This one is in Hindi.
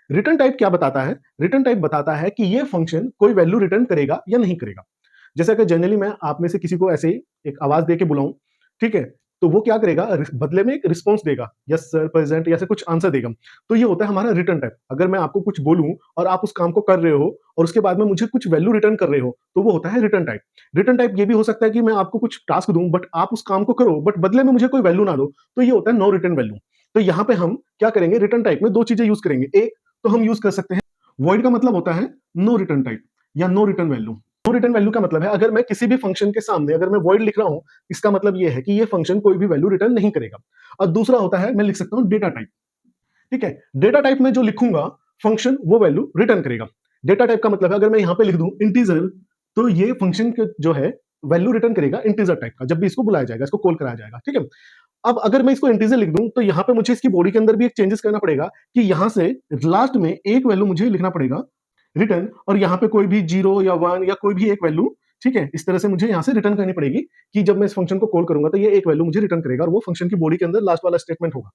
रिटर्न टाइप क्या बताता है? रिटर्न टाइप बताता है कि ये फंक्शन कोई वैल्यू रिटर्न करेगा या नहीं करेगा। जैसे अगर जनरली मैं आप में से किसी को ऐसे ही एक आवाज दे के बुलाऊं, ठीक है, तो वो क्या करेगा, बदले में एक रिस्पॉन्स देगा, यस सर, प्रेजेंट, या ऐसे कुछ आंसर देगा। तो ये होता है हमारा रिटर्न टाइप। अगर मैं आपको कुछ बोलूं और आप उस काम को कर रहे हो और उसके बाद में मुझे कुछ वैल्यू रिटर्न कर रहे हो, तो वो होता है रिटर्न टाइप। रिटर्न टाइप ये भी हो सकता है कि मैं आपको कुछ टास्क दूं बट आप उस काम को करो बट बदले में मुझे कोई वैल्यू ना दो, तो ये होता है नो रिटर्न वैल्यू। तो यहाँ पे हम क्या करेंगे, रिटर्न टाइप में दो चीजें यूज करेंगे। एक तो हम यूज कर सकते हैं वॉइड का मतलब होता है नो रिटर्न टाइप या no return value. No return value का मतलब है अगर मैं किसी भी फंक्शन के सामने अगर मैं वॉइड लिख रहा हूं, इसका मतलब यह है कि ये फंक्शन कोई भी वैल्यू रिटर्न नहीं करेगा। और दूसरा होता है मैं लिख सकता हूं डेटा टाइप। ठीक है, डेटा टाइप में जो लिखूंगा फंक्शन वो वैल्यू रिटर्न करेगा। डेटा टाइप का मतलब है अगर मैं यहां पे लिख दूं इंटीजर, तो ये फंक्शन जो है वैल्यू रिटर्न करेगा इंटीजर टाइप का जब भी इसको बुलाया जाएगा, इसको कॉल कराया जाएगा। ठीक है, अब अगर मैं इसको इंटीजर लिख दूं तो यहां पे मुझे इसकी बॉडी के अंदर भी एक चेंजेस करना पड़ेगा कि यहां से लास्ट में एक वैल्यू मुझे लिखना पड़ेगा रिटर्न, और यहाँ पे कोई भी जीरो या वन या कोई भी एक वैल्यू, ठीक है, इस तरह से मुझे यहाँ से रिटर्न करनी पड़ेगी कि जब मैं इस फंक्शन को कॉल करूंगा तो ये एक वैल्यू मुझे रिटर्न करेगा और वो फंक्शन की बॉडी के अंदर लास्ट वाला स्टेटमेंट होगा।